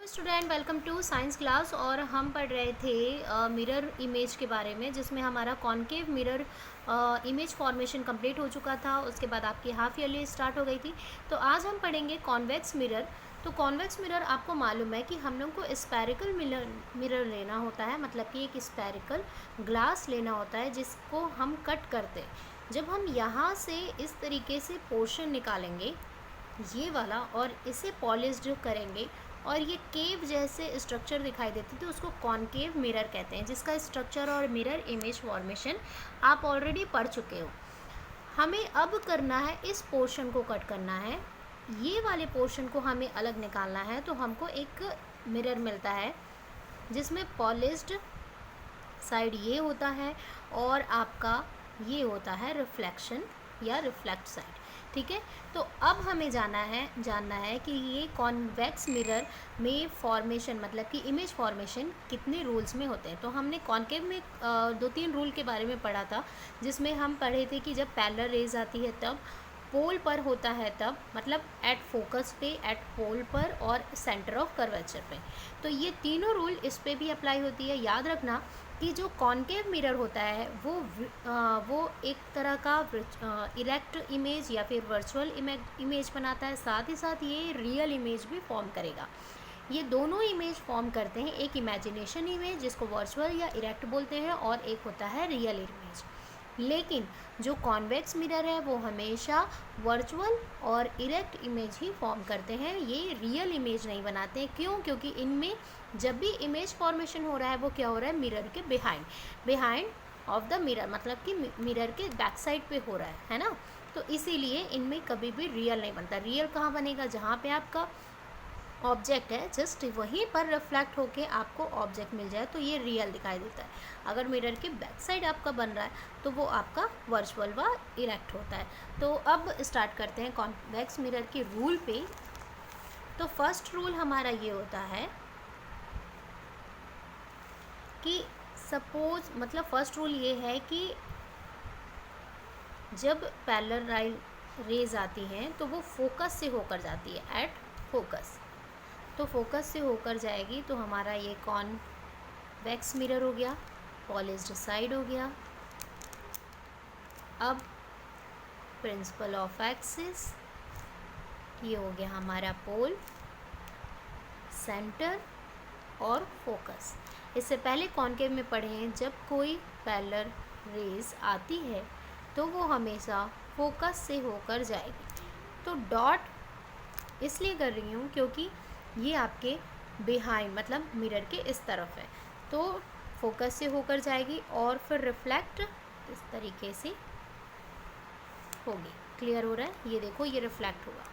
Student welcome to science class. और हम पढ़ रहे थे मिरर इमेज के बारे में, जिसमें हमारा concave mirror image formation complete हो चुका था। उसके बाद आपकी हाफ ईयरली स्टार्ट हो गई थी। तो आज हम पढ़ेंगे कॉन्वेक्स मिरर। तो कॉन्वेक्स मिरर आपको मालूम है कि हम लोग को स्पेरिकल मिरर लेना होता है, मतलब कि एक स्पेरिकल ग्लास लेना होता है जिसको हम कट करते हैं। जब हम यहाँ से इस तरीके से पोर्शन निकालेंगे ये वाला और इसे पॉलिश्ड करेंगे और ये केव जैसे स्ट्रक्चर दिखाई देती थी, उसको कॉनकेव मिरर कहते हैं, जिसका स्ट्रक्चर और मिरर इमेज फॉर्मेशन आप ऑलरेडी पढ़ चुके हो। हमें अब करना है, इस पोर्शन को कट करना है, ये वाले पोर्शन को हमें अलग निकालना है। तो हमको एक मिरर मिलता है जिसमें पॉलिश्ड साइड ये होता है और आपका ये होता है रिफ्लेक्शन या रिफ्लेक्ट साइड। ठीक है, तो अब हमें जानना है कि ये कॉन्वेक्स मिरर में फॉर्मेशन, मतलब कि इमेज फॉर्मेशन कितने रूल्स में होते हैं। तो हमने कॉन्केव में 2-3 रूल के बारे में पढ़ा था, जिसमें हम पढ़े थे कि जब पैरेलल रेज आती है तब, पोल पर होता है तब, मतलब एट फोकस पे, एट पोल पर और सेंटर ऑफ कर्वेचर पे। तो ये तीनों रूल इस पे भी अप्लाई होती है। याद रखना कि जो कॉन्केव मिरर होता है वो एक तरह का इरेक्ट इमेज या फिर वर्चुअल इमेज बनाता है, साथ ही साथ ये रियल इमेज भी फॉर्म करेगा। ये दोनों इमेज फॉर्म करते हैं, एक इमेजिनेशन इमेज जिसको वर्चुअल या इरेक्ट बोलते हैं, और एक होता है रियल इमेज। लेकिन जो कॉन्वेक्स मिरर है वो हमेशा वर्चुअल और इरेक्ट इमेज ही फॉर्म करते हैं, ये रियल इमेज नहीं बनाते हैं। क्यों? क्योंकि इनमें जब भी इमेज फॉर्मेशन हो रहा है वो क्या हो रहा है, मिरर के बिहाइंड ऑफ द मिरर, मतलब कि मिरर के बैक साइड पे हो रहा है ना। तो इसीलिए इनमें कभी भी रियल नहीं बनता। रियल कहाँ बनेगा? जहाँ पे आपका ऑब्जेक्ट है, जस्ट वहीं पर रिफ्लेक्ट होके आपको ऑब्जेक्ट मिल जाए तो ये रियल दिखाई देता है। अगर मिरर के बैक साइड आपका बन रहा है तो वो आपका वर्चुअल व इरेक्ट होता है। तो अब स्टार्ट करते हैं कॉन्वेक्स मिरर के रूल पे। तो फर्स्ट रूल हमारा ये होता है कि सपोज, मतलब फर्स्ट रूल ये है कि जब पैरेलल रेज आती हैं तो वो फोकस से होकर जाती है, एट फोकस। तो फोकस से होकर जाएगी तो हमारा ये कॉन्वेक्स मिरर हो गया, पॉलिश्ड साइड हो गया। अब प्रिंसिपल ऑफ एक्सिस, ये हो गया हमारा पोल, सेंटर और फोकस। इससे पहले कॉन्केव में पढ़े हैं, जब कोई पैरेलल रेज आती है तो वो हमेशा फोकस से होकर जाएगी। तो डॉट इसलिए कर रही हूँ क्योंकि ये आपके बिहाइंड, मतलब मिरर के इस तरफ है, तो फोकस से होकर जाएगी और फिर रिफ्लेक्ट इस तरीके से होगी। क्लियर हो रहा है? ये देखो, ये रिफ्लेक्ट हुआ।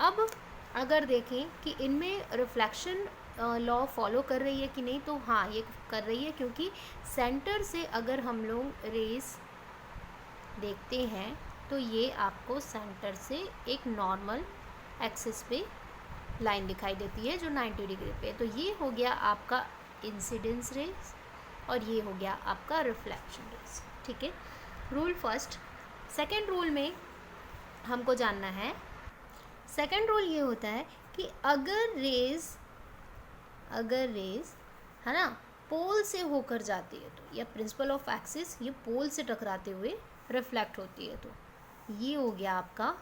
अब अगर देखें कि इनमें रिफ्लेक्शन लॉ फॉलो कर रही है कि नहीं, तो हाँ, ये कर रही है, क्योंकि सेंटर से अगर हम लोग रेस देखते हैं तो ये आपको सेंटर से एक नॉर्मल एक्सिस पे लाइन दिखाई देती है जो 90 डिग्री पे। तो ये हो गया आपका इंसिडेंस रेस और ये हो गया आपका रिफ्लेक्शन रेस। ठीक है, रूल फर्स्ट। सेकेंड रूल में हमको जानना है, सेकेंड रूल ये होता है कि अगर रेज है ना पोल से होकर जाती है तो, या प्रिंसिपल ऑफ एक्सिस, ये पोल से टकराते हुए रिफ्लेक्ट होती है, तो ये हो गया आपका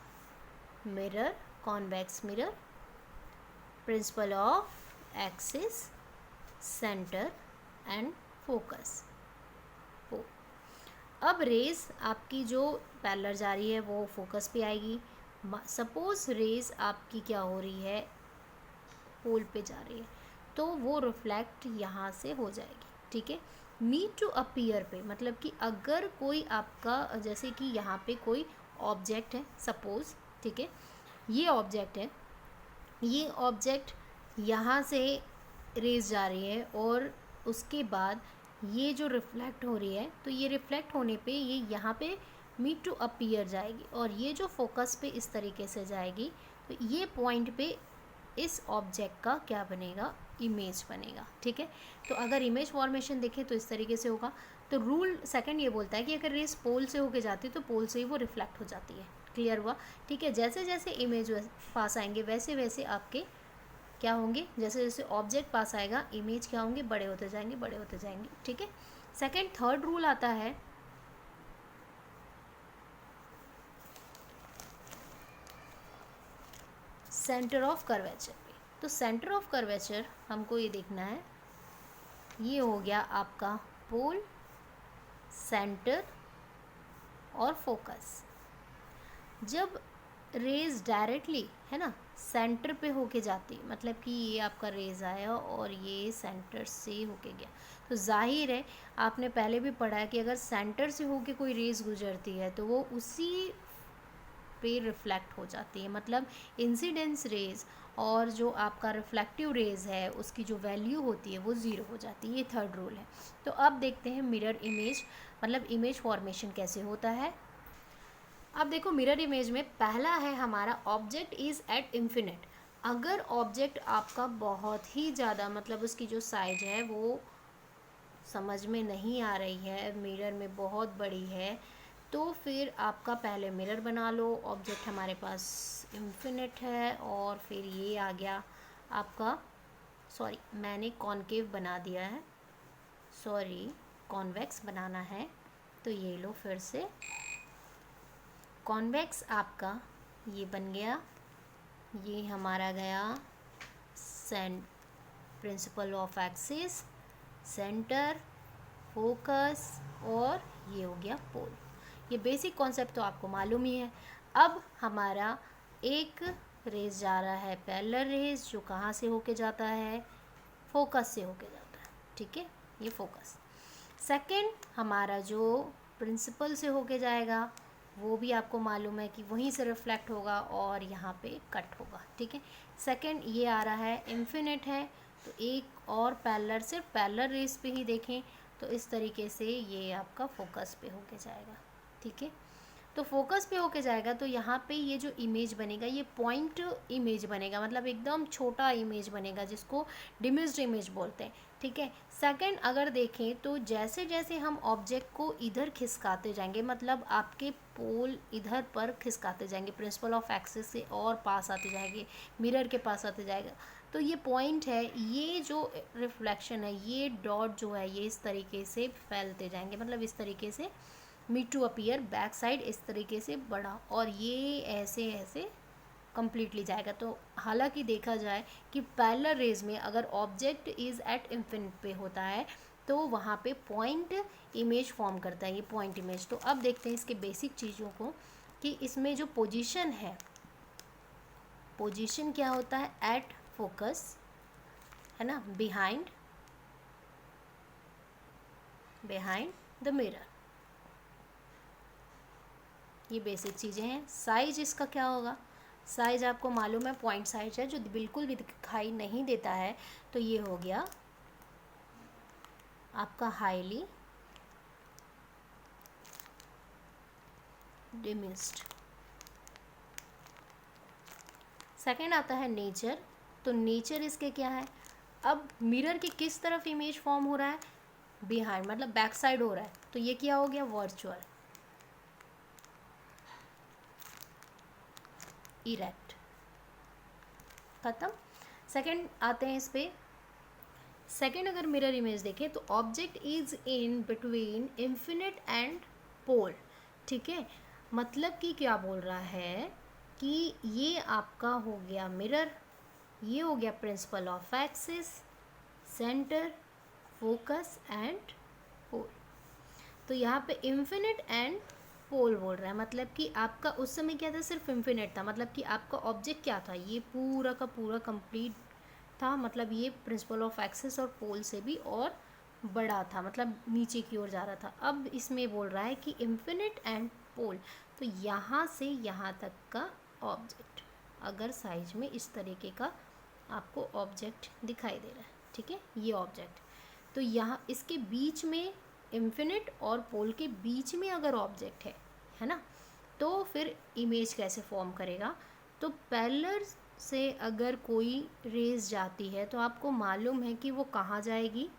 mirror, convex mirror, principal of axis, centre and focus. अब रेज आपकी जो पैरेलल जा रही है वो फोकस पे आएगी। सपोज रेज आपकी क्या हो रही है, पोल पे जा रही है, तो वो रिफ्लेक्ट यहाँ से हो जाएगी। ठीक है, नीड टू अपीयर पे, मतलब कि अगर कोई आपका, जैसे कि यहाँ पे कोई ऑब्जेक्ट है सपोज, ठीक है, ये ऑब्जेक्ट है, ये ऑब्जेक्ट यहाँ से रेज जा रही है और उसके बाद ये जो रिफ्लेक्ट हो रही है, तो ये रिफ्लेक्ट होने पे ये यहाँ पे मीट टू अपीयर जाएगी और ये जो फोकस पे इस तरीके से जाएगी, तो ये पॉइंट पे इस ऑब्जेक्ट का क्या बनेगा, इमेज बनेगा। ठीक है, तो अगर इमेज फॉर्मेशन देखें तो इस तरीके से होगा। तो रूल सेकंड ये बोलता है कि अगर रेस पोल से होके जाती है तो पोल से ही वो रिफ्लेक्ट हो जाती है। क्लियर हुआ? ठीक है, जैसे जैसे इमेज पास आएंगे वैसे वैसे आपके क्या होंगे, जैसे जैसे ऑब्जेक्ट पास आएगा इमेज क्या होंगे, बड़े होते जाएंगे बड़े होते जाएंगे। ठीक है। सेकेंड थर्ड रूल आता है सेंटर ऑफ कर्वेचर पे। तो सेंटर ऑफ कर्वेचर हमको ये देखना है, ये हो गया आपका पोल, सेंटर और फोकस। जब रेज डायरेक्टली है ना सेंटर पे होके जाती है, मतलब कि ये आपका रेज आया और ये सेंटर से होके गया, तो जाहिर है आपने पहले भी पढ़ा है कि अगर सेंटर से होके कोई रेज गुजरती है तो वो उसी पे रिफ्लेक्ट हो जाती है, मतलब इंसिडेंस रेज और जो आपका रिफ्लेक्टिव रेज है उसकी जो वैल्यू होती है वो ज़ीरो हो जाती है। ये थर्ड रूल है। तो अब देखते हैं मिरर इमेज, मतलब इमेज फॉर्मेशन कैसे होता है। अब देखो मिरर इमेज में पहला है हमारा ऑब्जेक्ट इज़ एट इन्फिनिट। अगर ऑब्जेक्ट आपका बहुत ही ज़्यादा, मतलब उसकी जो साइज है वो समझ में नहीं आ रही है, मिरर में बहुत बड़ी है, तो फिर आपका पहले मिरर बना लो। ऑब्जेक्ट हमारे पास इन्फिनिट है और फिर ये आ गया आपका, सॉरी मैंने कॉनकेव बना दिया है, सॉरी कॉन्वेक्स बनाना है, तो ये लो फिर से कॉन्वेक्स आपका ये बन गया। ये हमारा गया principal of axis, centre, focus और ये हो गया पोल। ये बेसिक कॉन्सेप्ट तो आपको मालूम ही है। अब हमारा एक रेस जा रहा है पैरेलल रेस, जो कहाँ से होके जाता है, फोकस से होके जाता है। ठीक है, ये फोकस। सेकंड हमारा जो प्रिंसिपल से होके जाएगा वो भी आपको मालूम है कि वहीं से रिफ्लेक्ट होगा और यहाँ पे कट होगा। ठीक है। सेकंड ये आ रहा है इन्फिनिट है, तो एक और पैरेलल, सिर्फ पैरेलल रेस पे ही देखें तो इस तरीके से ये आपका फोकस पे होके जाएगा। ठीक है, तो फोकस पे होके जाएगा तो यहाँ पे ये जो इमेज बनेगा ये पॉइंट इमेज बनेगा, मतलब एकदम छोटा इमेज बनेगा जिसको डिमिस्ड इमेज बोलते हैं। ठीक है। सेकंड अगर देखें तो जैसे जैसे हम ऑब्जेक्ट को इधर खिसकाते जाएंगे, मतलब आपके पोल इधर पर खिसकाते जाएंगे, प्रिंसिपल ऑफ एक्सिस से और पास आते जाएंगे, मिरर के पास आते जाएगा, तो ये पॉइंट है, ये जो रिफ्लेक्शन है, ये डॉट जो है ये इस तरीके से फैलते जाएंगे, मतलब इस तरीके से meet to appear back side इस तरीके से बड़ा, और ये ऐसे ऐसे कम्प्लीटली जाएगा। तो हालांकि देखा जाए कि पैरेलल रेज में अगर ऑब्जेक्ट इज़ एट इन्फिनिट पे होता है तो वहाँ पे पॉइंट इमेज फॉर्म करता है, ये पॉइंट इमेज। तो अब देखते हैं इसके बेसिक चीज़ों को कि इसमें जो पोजीशन है, पोजीशन क्या होता है, एट फोकस है ना, बिहाइंड द मिरर, ये बेसिक चीज़ें हैं। साइज इसका क्या होगा, साइज आपको मालूम है पॉइंट साइज है जो बिल्कुल भी दिखाई नहीं देता है, तो ये हो गया आपका हाईली डिमिस्ड। सेकंड आता है नेचर। तो नेचर इसके क्या है, अब मिरर के किस तरफ इमेज फॉर्म हो रहा है, बिहाइंड, मतलब बैक साइड हो रहा है, तो ये क्या हो गया, वर्चुअल, इरेक्ट, खत्म। सेकंड आते हैं इस पे। सेकंड अगर मिरर इमेज देखें तो object is in between infinite and pole. ठीक है, मतलब कि क्या बोल रहा है कि ये आपका हो गया मिरर, ये हो गया principal of axis, centre, focus and pole. तो यहाँ पे इन्फिनिट एंड पोल बोल रहा है, मतलब कि आपका उस समय क्या था, सिर्फ इन्फिनिट था, मतलब कि आपका ऑब्जेक्ट क्या था, ये पूरा का पूरा कंप्लीट था, मतलब ये प्रिंसिपल ऑफ एक्सिस और पोल से भी और बड़ा था, मतलब नीचे की ओर जा रहा था। अब इसमें बोल रहा है कि इन्फिनिट एंड पोल, तो यहाँ से यहाँ तक का ऑब्जेक्ट, अगर साइज में इस तरीके का आपको ऑब्जेक्ट दिखाई दे रहा है, ठीक है, ये ऑब्जेक्ट, तो यहाँ इसके बीच में इन्फिनिट और पोल के बीच में अगर ऑब्जेक्ट है ना, तो फिर इमेज कैसे फॉर्म करेगा। तो पैरेलल से अगर कोई रेज जाती है तो आपको मालूम है कि वो कहाँ जाएगी,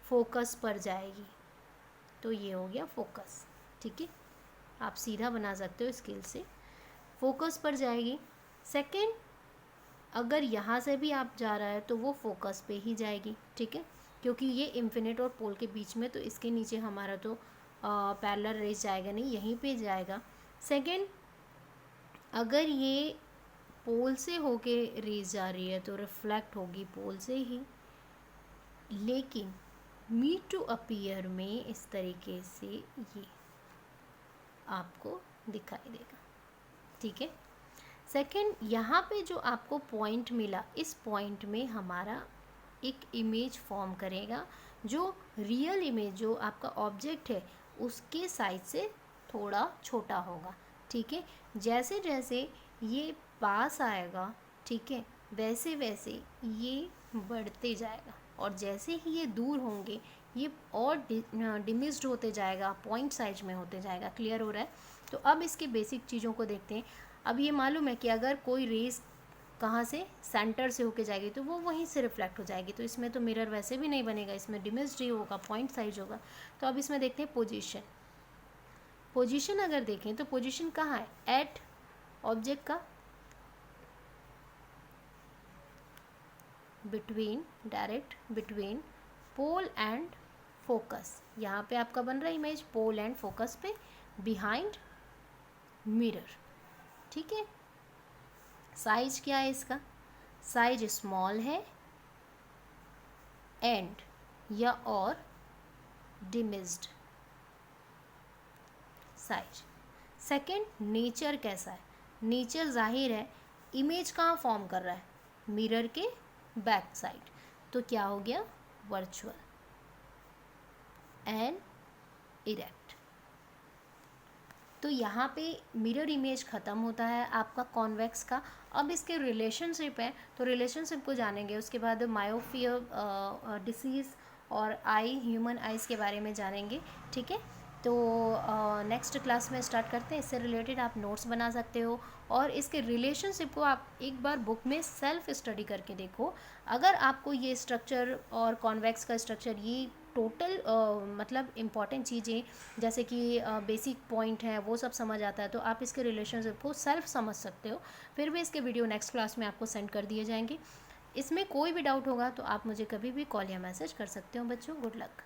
फोकस पर जाएगी, तो ये हो गया फोकस। ठीक है, आप सीधा बना सकते हो स्केल से, फोकस पर जाएगी। सेकंड अगर यहाँ से भी आप जा रहा है तो वो फोकस पे ही जाएगी, ठीक है, क्योंकि ये इन्फिनिट और पोल के बीच में, तो इसके नीचे हमारा तो पैरेलल रेज जाएगा नहीं, यहीं पे जाएगा। सेकंड, अगर ये पोल से होके रेज जा रही है तो रिफ्लेक्ट होगी पोल से ही, लेकिन मीट टू अपीयर में इस तरीके से ये आपको दिखाई देगा, ठीक है। सेकंड, यहाँ पे जो आपको पॉइंट मिला, इस पॉइंट में हमारा एक इमेज फॉर्म करेगा जो रियल इमेज, जो आपका ऑब्जेक्ट है उसके साइज से थोड़ा छोटा होगा, ठीक है। जैसे जैसे ये पास आएगा, ठीक है, वैसे वैसे ये बढ़ते जाएगा, और जैसे ही ये दूर होंगे ये और डिमिस्ड होते जाएगा, पॉइंट साइज में होते जाएगा। क्लियर हो रहा है? तो अब इसके बेसिक चीज़ों को देखते हैं। अब ये मालूम है कि अगर कोई रेस कहाँ से, सेंटर से होके जाएगी तो वो वहीं से रिफ्लेक्ट हो जाएगी, तो इसमें तो मिरर वैसे भी नहीं बनेगा, इसमें डिमिस्ड ही होगा, पॉइंट साइज होगा। तो अब इसमें देखते हैं पोजीशन। पोजीशन अगर देखें तो पोजीशन कहाँ है, एट ऑब्जेक्ट का between, direct between pole and focus. यहाँ पे आपका बन रहा है इमेज पोल एंड फोकस पे, बिहाइंड मिरर, ठीक है। साइज क्या है इसका, साइज स्मॉल है एंड या और डिमिस्ड साइज। सेकंड, नेचर कैसा है, नेचर जाहिर है इमेज कहाँ फॉर्म कर रहा है, मिरर के बैक साइड, तो क्या हो गया, वर्चुअल एंड इरेक्ट। तो यहाँ पे मिरर इमेज ख़त्म होता है आपका कॉन्वेक्स का। अब इसके रिलेशनशिप है, तो रिलेशनशिप को जानेंगे, उसके बाद मायोपिया डिसीज़ और आई, ह्यूमन आइज़ के बारे में जानेंगे, ठीक है। तो नेक्स्ट क्लास में स्टार्ट करते हैं। इससे रिलेटेड आप नोट्स बना सकते हो, और इसके रिलेशनशिप को आप एक बार बुक में सेल्फ स्टडी करके देखो। अगर आपको ये स्ट्रक्चर और कॉन्वेक्स का स्ट्रक्चर, ये टोटल मतलब इम्पॉर्टेंट चीज़ें जैसे कि बेसिक पॉइंट है वो सब समझ आता है, तो आप इसके रिलेशनशिप को सेल्फ समझ सकते हो। फिर भी इसके वीडियो नेक्स्ट क्लास में आपको सेंड कर दिए जाएंगे। इसमें कोई भी डाउट होगा तो आप मुझे कभी भी कॉल या मैसेज कर सकते हो बच्चों। Good luck.